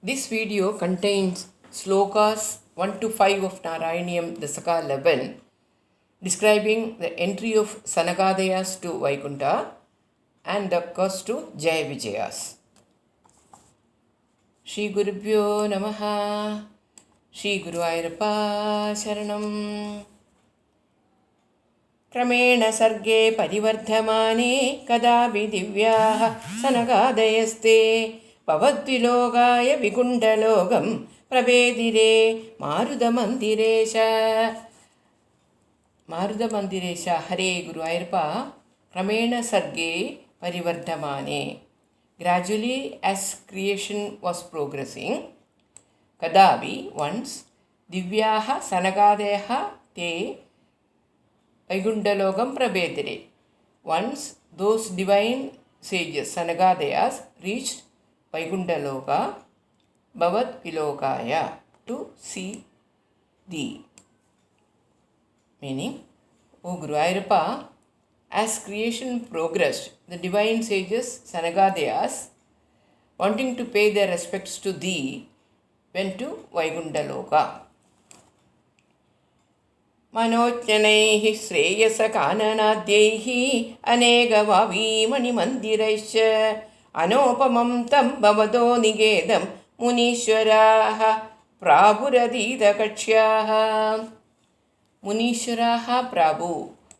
This video contains slokas 1 to 5 of Narayaniam Dasaka 11 describing the entry of Sanagadayas to Vaikunta and the curse to Jaya Vijayas. Shri Gurubhyo Namaha. Shri Guru Ayurappa Sharanam. क्रमेण सर्गे परिवर्धमाने कदापि दिव्याः सनकादयस्ते भवद्विलोकाय विकुण्ठलोकं प्रवेदिरे मारुतमन्दिरेश हरे गुरु अय्यप्पा क्रमेण सर्गे परिवर्धमाने. Gradually, as creation was progressing, kadavi once divyaha sanagadayaha te Vaikundalokam Prabedire. Once those divine sages, Sanagadayas, reached Vaikundaloka, Bhavat Vilokaya, to see thee. Meaning, O Guru Ayurappa, as creation progressed, the divine sages, Sanagadayas, wanting to pay their respects to thee, went to Vaikundaloka. मनोज्ञनैः श्रेयसकाननाद्यैः अनेकवावीमणिमन्दिरैश्च अनोपमं तं भवतो निकेतं मुनीश्वराः प्राभुरतीतकक्ष्याः. मुनीश्वराः प्राभु,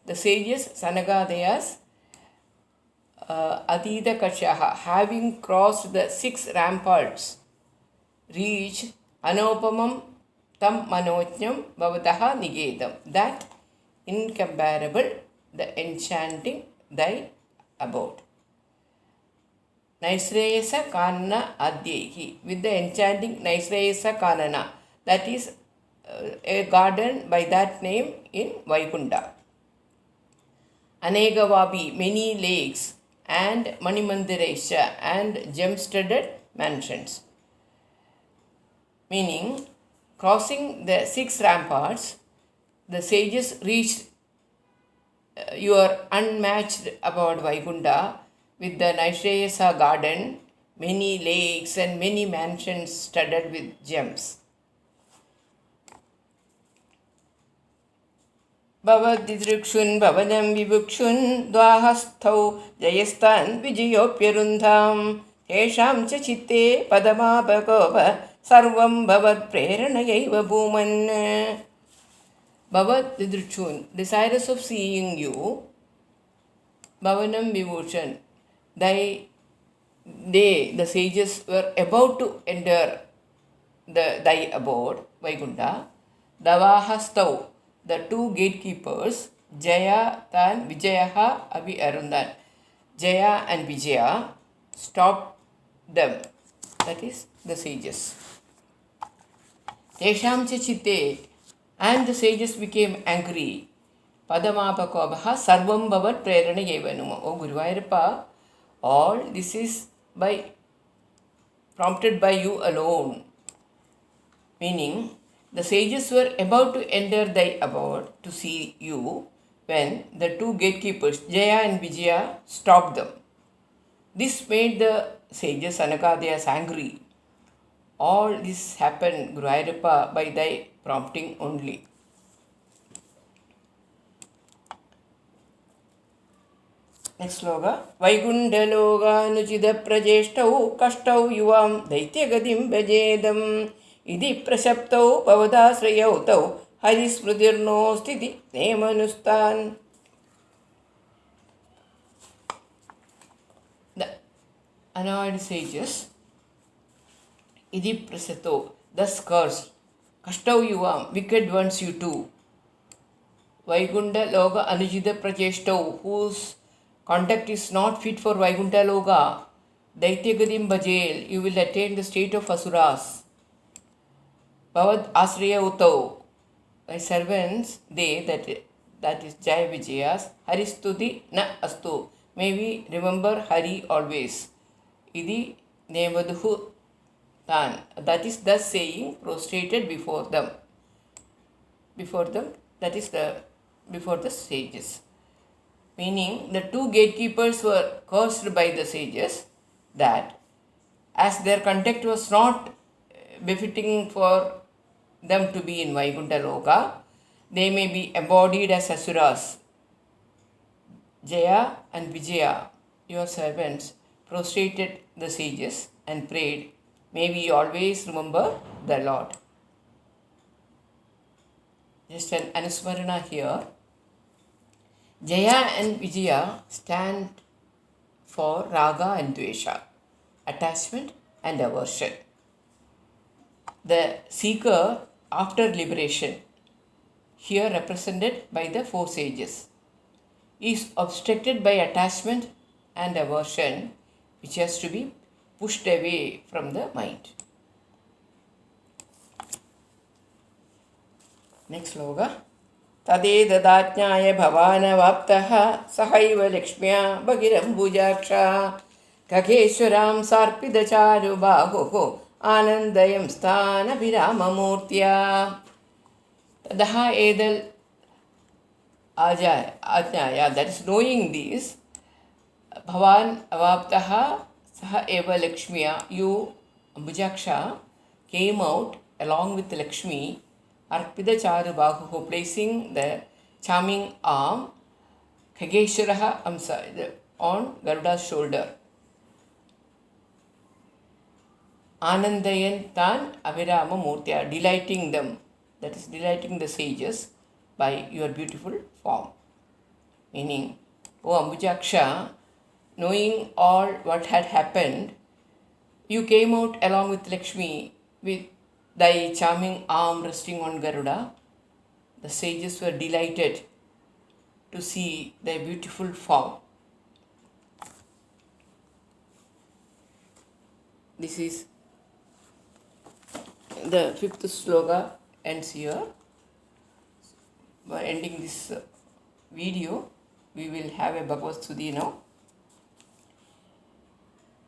the sages Sanagadayas, Atitakshaha, having crossed the 6 ramparts, reached Anopamam Tam Manojnyam Bhavataha Nigetam, that incomparable, the enchanting thy abode. Naisreyasa Kanana Adyehi, with the enchanting Naisreyasa Kanana, that is a garden by that name in Vaikunta. Anegavabi, many lakes, and Manimandiresha, and gem-studded mansions. Meaning, crossing the 6 ramparts, the sages reached your unmatched abode Vaikunta with the Naishreyasa garden, many lakes and many mansions studded with gems. Bhavadidrikshun bhavadam vibhukshun dvahasthau jayastan vijayopyarundham tesham cha chitte padamapakova sarvam bhavat preranayaiva bhuman. Bhavat didrikshun, desirous of seeing you, bhavanam vibhushan, they, the sages, were about to enter thy abode, Vaikunta. Davahastau, the 2 gatekeepers, Jaya and Vijayaha Abhi Arundan. Jaya and Vijaya stopped them, that is, the sages. Tesham cha chitte, and the sages became angry. Padamapakobaha sarvam bhavat prerana yevanuma. O Guru Ayurappa, all this is prompted by you alone. Meaning, the sages were about to enter thy abode to see you when the 2 gatekeepers, Jaya and Vijaya, stopped them. This made the sages Sanagadayas angry. All this happened, Guru Ayurappa, by thy prompting only. Next sloka. Vaikundaloga nuchida prajeshtau kashtau yuvam daityagadim bhajedam idi prasaptau pavadasrayautau harismrudirno sthiti nemanustan. The annoyed sages, idi prasato, thus cursed, kashtau yuvam, wicked ones you too, Vaikunta Loga Anujita Pracheshtau, whose conduct is not fit for Vaikunta Loga, Daityagadim Bhajel, you will attain the state of Asuras. Bhavad Asraya Uttau, thy servants, they, that is Jaya Vijayas, Haristuti na astu, may we remember Hari always. Idi Nevaduhu Tan, that is thus saying, prostrated before them, that is before the sages. Meaning, the 2 gatekeepers were cursed by the sages that as their conduct was not befitting for them to be in Vaikuntha Loka. They may be embodied as Asuras. Jaya and Vijaya, your servants, prostrated the sages and prayed, may we always remember the Lord. Just an Anusmarana here. Jaya and Vijaya stand for Raga and Dvesha, attachment and aversion. The seeker after liberation, here represented by the four sages, is obstructed by attachment and aversion, which has to be pushed away from the mind. Next sloka. तदेतदाज्ञाय भवानवाप्तः सहैव लक्ष्म्या भगिरम्बुजाक्षा खगेश्वरां सार्पितचारुबाहुः आनन्दयं स्थानभिराममूर्त्या. ततः एतल् आज्ञाया, that is knowing this, Bhavan Avaptaha Saha Eva Lakshmiya, you Ambujaksha came out along with Lakshmi, Arpida Charubahu, placing the charming arm Khageshwaraha Amsa on Garuda's shoulder. Anandayan Tan Avirama Murtya, delighting them, that is delighting the sages by your beautiful form. Meaning, O Ambujaksha, knowing all what had happened, you came out along with Lakshmi with thy charming arm resting on Garuda. The sages were delighted to see thy beautiful form. This is the fifth sloka ends here. By ending this video, we will have a Bhagavad Sudhi now.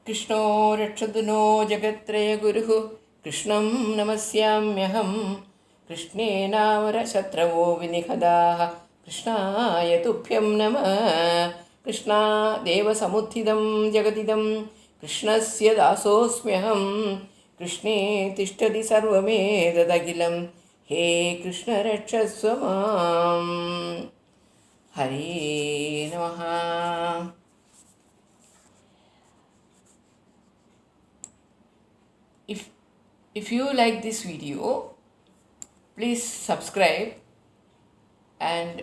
Krishno Rakshadano Jagatraya Guruhu Krishnam Namasyamyaham Krishne Navara Shatravo Vinihadaha Krishnaya Tubhyam Namah Krishna Deva Samuthidam Jagadidam Krishnasya Dasosmyaham Krishne Tishtadi Sarvame Dadagilam He Krishna Rakshasva Mam. Hare Namaha. If you like this video, please subscribe and